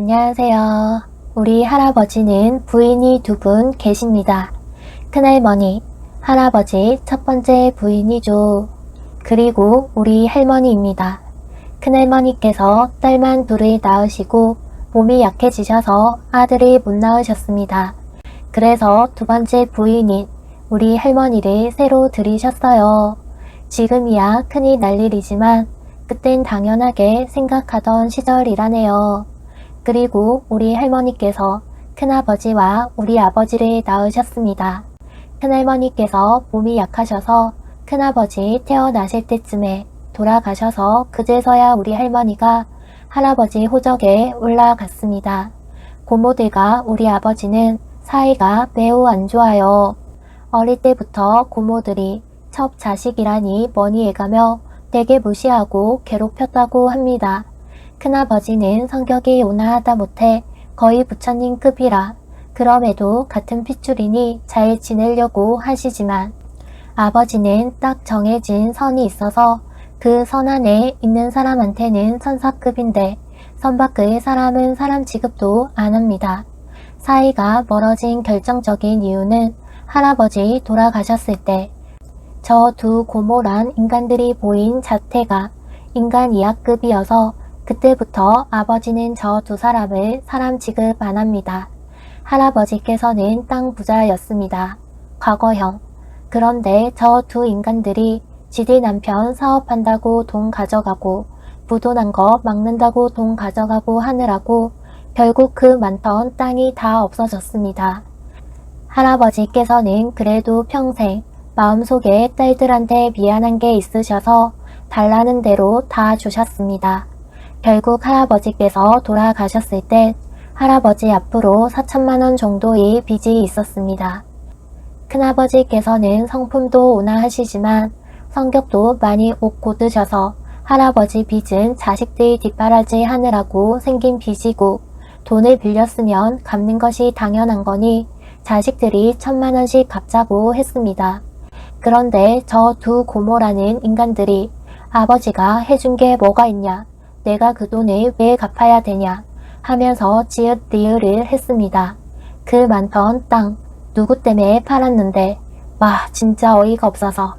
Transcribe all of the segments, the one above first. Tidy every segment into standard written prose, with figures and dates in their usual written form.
안녕하세요. 우리 할아버지는 부인이 두 분 계십니다. 큰할머니, 할아버지 첫 번째 부인이죠. 그리고 우리 할머니입니다. 큰할머니께서 딸만 둘을 낳으시고 몸이 약해지셔서 아들을 못 낳으셨습니다. 그래서 두 번째 부인인 우리 할머니를 새로 들이셨어요. 지금이야 큰일 날 일이지만 그땐 당연하게 생각하던 시절이라네요. 그리고 우리 할머니께서 큰아버지와 우리 아버지를 낳으셨습니다. 큰할머니께서 몸이 약하셔서 큰아버지 태어나실 때쯤에 돌아가셔서 그제서야 우리 할머니가 할아버지 호적에 올라갔습니다. 고모들과 우리 아버지는 사이가 매우 안 좋아요. 어릴 때부터 고모들이 첩 자식이라니 뭐니 해가며 되게 무시하고 괴롭혔다고 합니다. 큰아버지는 성격이 온화하다 못해 거의 부처님급이라 그럼에도 같은 핏줄이니 잘 지내려고 하시지만 아버지는 딱 정해진 선이 있어서 그 선 안에 있는 사람한테는 선사급인데 선 밖의 사람은 사람 취급도 안 합니다. 사이가 멀어진 결정적인 이유는 할아버지 돌아가셨을 때 저 두 고모란 인간들이 보인 자태가 인간 이하급이어서 그때부터 아버지는 저 두 사람을 사람 취급 안 합니다. 할아버지께서는 땅 부자였습니다. 과거형. 그런데 저 두 인간들이 지들 남편 사업한다고 돈 가져가고 부도 난 거 막는다고 돈 가져가고 하느라고 결국 그 많던 땅이 다 없어졌습니다. 할아버지께서는 그래도 평생 마음속에 딸들한테 미안한 게 있으셔서 달라는 대로 다 주셨습니다. 결국 할아버지께서 돌아가셨을 때 할아버지 앞으로 4천만 원 정도의 빚이 있었습니다. 큰아버지께서는 성품도 온화하시지만 성격도 많이 옷고드셔서 할아버지 빚은 자식들 뒷바라지 하느라고 생긴 빚이고 돈을 빌렸으면 갚는 것이 당연한 거니 자식들이 1,000만 원씩 갚자고 했습니다. 그런데 저 두 고모라는 인간들이 아버지가 해준 게 뭐가 있냐, 내가 그 돈을 왜 갚아야 되냐 하면서 지읒리을을 했습니다. 그 많던 땅 누구 때문에 팔았는데 와 진짜 어이가 없어서.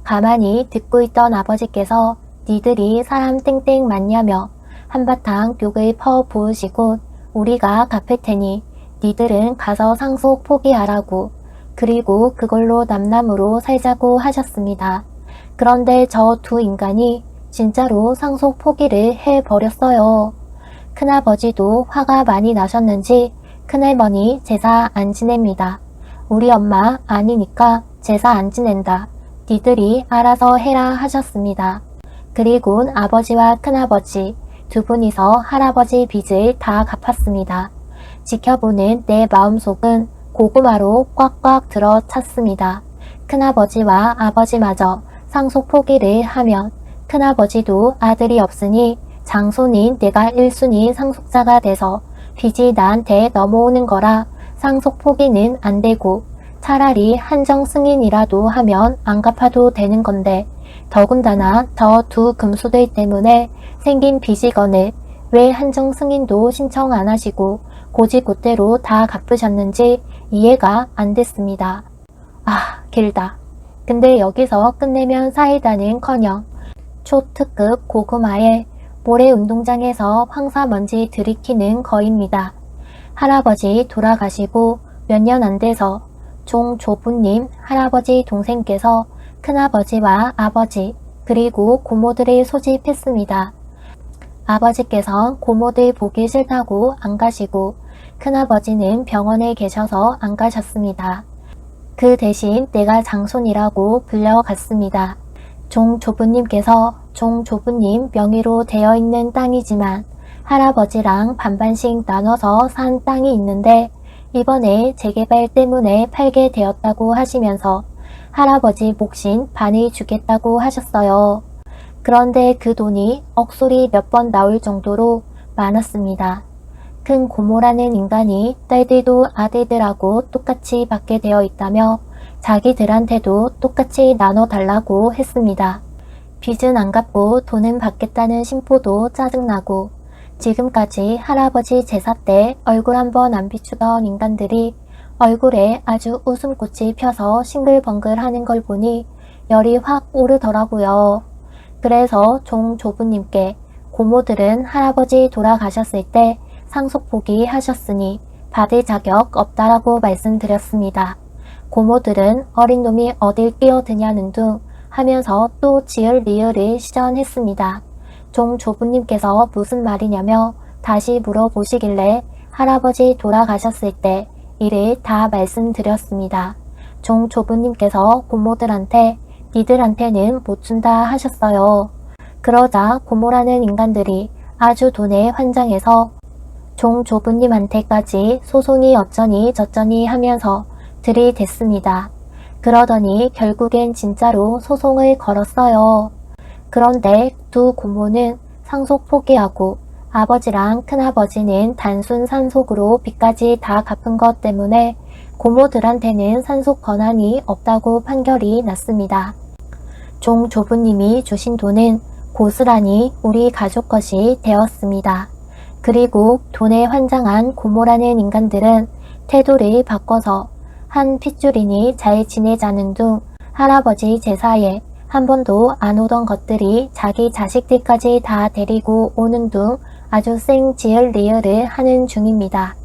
가만히 듣고 있던 아버지께서 니들이 사람 땡땡 맞냐며 한바탕 욕을 퍼 부으시고 우리가 갚을 테니 니들은 가서 상속 포기하라고 그리고 그걸로 남남으로 살자고 하셨습니다. 그런데 저 두 인간이 진짜로 상속 포기를 해버렸어요. 큰아버지도 화가 많이 나셨는지 큰할머니 제사 안 지냅니다. 우리 엄마 아니니까 제사 안 지낸다. 니들이 알아서 해라 하셨습니다. 그리고 아버지와 큰아버지 두 분이서 할아버지 빚을 다 갚았습니다. 지켜보는 내 마음속은 고구마로 꽉꽉 들어찼습니다. 큰아버지와 아버지마저 상속 포기를 하면 큰아버지도 아들이 없으니 장손인 내가 1순위 상속자가 돼서 빚이 나한테 넘어오는 거라 상속 포기는 안 되고 차라리 한정 승인이라도 하면 안 갚아도 되는 건데 더군다나 저 두 금수들 때문에 생긴 빚이거늘 왜 한정 승인도 신청 안 하시고 고지고대로 다 갚으셨는지 이해가 안 됐습니다. 아, 길다. 근데 여기서 끝내면 사이다는커녕 초특급 고구마에 모래운동장에서 황사먼지 들이키는 거입니다. 할아버지 돌아가시고 몇 년 안 돼서 종조부님 할아버지 동생께서 큰아버지와 아버지 그리고 고모들을 소집했습니다. 아버지께서 고모들 보기 싫다고 안 가시고 큰아버지는 병원에 계셔서 안 가셨습니다. 그 대신 내가 장손이라고 불려갔습니다. 종조부님께서 종조부님 명의로 되어 있는 땅이지만 할아버지랑 반반씩 나눠서 산 땅이 있는데 이번에 재개발 때문에 팔게 되었다고 하시면서 할아버지 몫인 반을 주겠다고 하셨어요. 그런데 그 돈이 억소리 몇 번 나올 정도로 많았습니다. 큰 고모라는 인간이 딸들도 아들들하고 똑같이 받게 되어 있다며 자기들한테도 똑같이 나눠달라고 했습니다. 빚은 안 갚고 돈은 받겠다는 심포도 짜증나고 지금까지 할아버지 제사 때 얼굴 한번 안 비추던 인간들이 얼굴에 아주 웃음꽃이 펴서 싱글벙글 하는 걸 보니 열이 확 오르더라고요. 그래서 종조부님께 고모들은 할아버지 돌아가셨을 때 상속포기 하셨으니 받을 자격 없다라고 말씀드렸습니다. 고모들은 어린 놈이 어딜 끼어드냐는 둥 하면서 또 지을 리을을 시전했습니다. 종조부님께서 무슨 말이냐며 다시 물어보시길래 할아버지 돌아가셨을 때 이를 다 말씀드렸습니다. 종조부님께서 고모들한테 니들한테는 못 준다 하셨어요. 그러자 고모라는 인간들이 아주 돈에 환장해서 종조부님한테까지 소송이 어쩌니 저쩌니 하면서 들이댔습니다. 그러더니 결국엔 진짜로 소송을 걸었어요. 그런데 두 고모는 상속 포기하고 아버지랑 큰아버지는 단순 산속으로 빚까지 다 갚은 것 때문에 고모들한테는 산속 권한이 없다고 판결이 났습니다. 종조부님이 주신 돈은 고스란히 우리 가족 것이 되었습니다. 그리고 돈에 환장한 고모라는 인간들은 태도를 바꿔서 한 핏줄이니 잘 지내자는 둥 할아버지 제사에 한 번도 안 오던 것들이 자기 자식들까지 다 데리고 오는 둥 아주 생지을 리을을 하는 중입니다.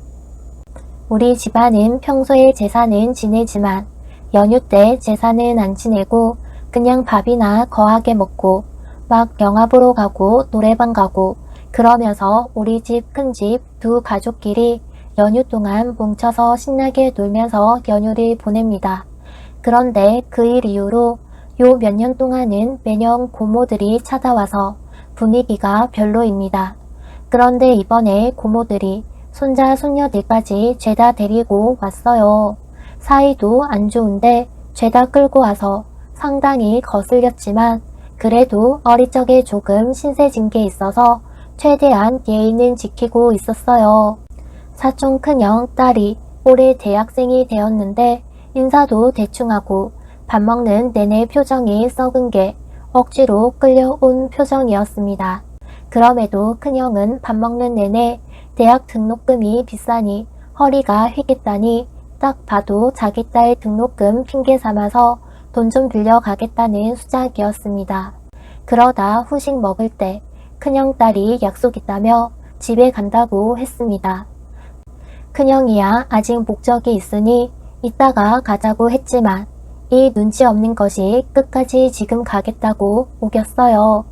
우리 집안은 평소에 제사는 지내지만 연휴 때 제사는 안 지내고 그냥 밥이나 거하게 먹고 막 영화 보러 가고 노래방 가고 그러면서 우리 집 큰 집 두 가족끼리 연휴 동안 뭉쳐서 신나게 놀면서 연휴를 보냅니다. 그런데 그 일 이후로 요 몇 년 동안은 매년 고모들이 찾아와서 분위기가 별로입니다. 그런데 이번에 고모들이 손자 손녀들까지 죄다 데리고 왔어요. 사이도 안 좋은데 죄다 끌고 와서 상당히 거슬렸지만 그래도 어릴 적에 조금 신세진 게 있어서 최대한 예의는 지키고 있었어요. 사촌 큰형 딸이 올해 대학생이 되었는데 인사도 대충하고 밥 먹는 내내 표정이 썩은 게 억지로 끌려온 표정이었습니다. 그럼에도 큰형은 밥 먹는 내내 대학 등록금이 비싸니 허리가 휘겠다니 딱 봐도 자기 딸 등록금 핑계 삼아서 돈 좀 빌려 가겠다는 수작이었습니다. 그러다 후식 먹을 때 큰형 딸이 약속 있다며 집에 간다고 했습니다. 큰형이야 아직 목적이 있으니 이따가 가자고 했지만 이 눈치 없는 것이 끝까지 지금 가겠다고 우겼어요.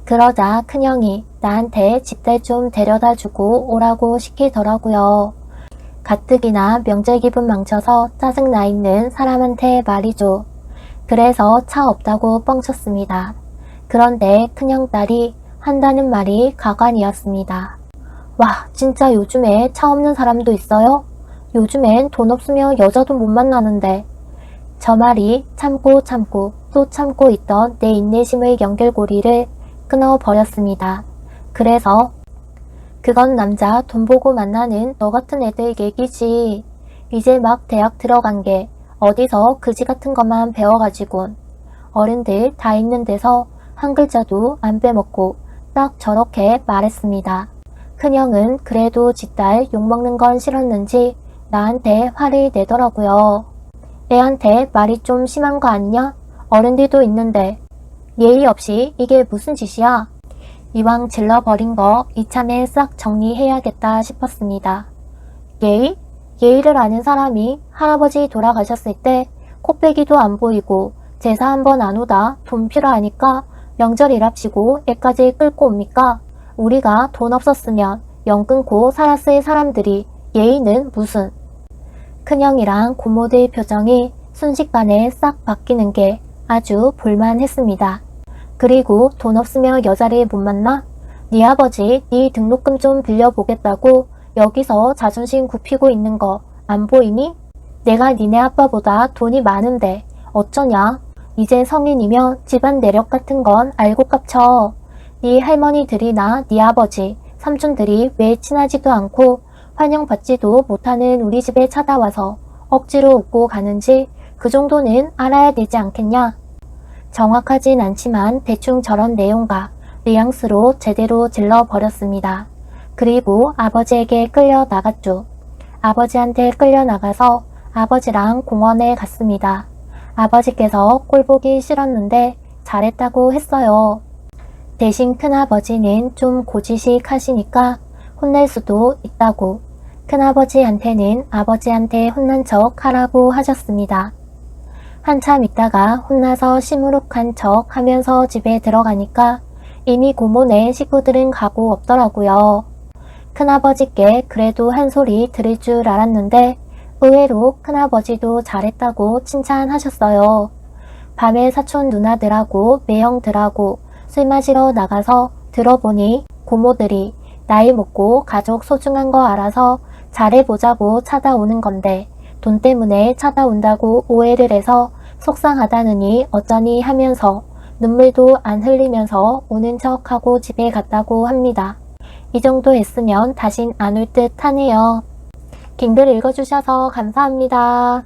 그러자 큰형이 나한테 집들 좀 데려다 주고 오라고 시키더라고요. 가뜩이나 명절 기분 망쳐서 짜증나 있는 사람한테 말이죠. 그래서 차 없다고 뻥쳤습니다. 그런데 큰형 딸이 한다는 말이 가관이었습니다. 와, 진짜 요즘에 차 없는 사람도 있어요? 요즘엔 돈 없으면 여자도 못 만나는데. 저 말이 참고 또 참고 있던 내 인내심의 연결고리를 끊어버렸습니다. 그래서 그건 남자 돈 보고 만나는 너 같은 애들 얘기지. 이제 막 대학 들어간 게 어디서 그지 같은 것만 배워가지곤 어른들 다 있는 데서 한 글자도 안 빼먹고 딱 저렇게 말했습니다. 큰형은 그래도 지 딸 욕먹는 건 싫었는지 나한테 화를 내더라고요. 애한테 말이 좀 심한 거 아니냐? 어른들도 있는데 예의 없이 이게 무슨 짓이야? 이왕 질러버린 거 이참에 싹 정리해야겠다 싶었습니다. 예의? 예의를 아는 사람이 할아버지 돌아가셨을 때 코빼기도 안 보이고 제사 한 번 안 오다 돈 필요하니까 명절이랍시고 애까지 끌고 옵니까? 우리가 돈 없었으면 영 끊고 살았을 사람들이 예의는 무슨. 큰형이랑 고모들 표정이 순식간에 싹 바뀌는 게 아주 볼만했습니다. 그리고 돈 없으면 여자를 못 만나? 네 아버지 네 등록금 좀 빌려보겠다고 여기서 자존심 굽히고 있는 거 안 보이니? 내가 니네 아빠보다 돈이 많은데 어쩌냐? 이제 성인이면 집안 내력 같은 건 알고 깝쳐. 네 할머니들이나 네 아버지, 삼촌들이 왜 친하지도 않고 환영받지도 못하는 우리 집에 찾아와서 억지로 웃고 가는지 그 정도는 알아야 되지 않겠냐? 정확하진 않지만 대충 저런 내용과 뉘앙스로 제대로 질러버렸습니다. 그리고 아버지에게 끌려 나갔죠. 아버지한테 끌려 나가서 아버지랑 공원에 갔습니다. 아버지께서 꼴보기 싫었는데 잘했다고 했어요. 대신 큰아버지는 좀 고지식 하시니까 혼낼 수도 있다고 큰아버지한테는 아버지한테 혼난 척 하라고 하셨습니다. 한참 있다가 혼나서 시무룩한 척 하면서 집에 들어가니까 이미 고모네 식구들은 가고 없더라고요. 큰아버지께 그래도 한 소리 들을 줄 알았는데 의외로 큰아버지도 잘했다고 칭찬하셨어요. 밤에 사촌 누나들하고 매형들하고 술 마시러 나가서 들어보니 고모들이 나이 먹고 가족 소중한 거 알아서 잘해보자고 찾아오는 건데 돈 때문에 찾아온다고 오해를 해서 속상하다느니 어쩌니 하면서 눈물도 안 흘리면서 오는 척하고 집에 갔다고 합니다. 이 정도 했으면 다신 안 올 듯 하네요. 긴 글 읽어주셔서 감사합니다.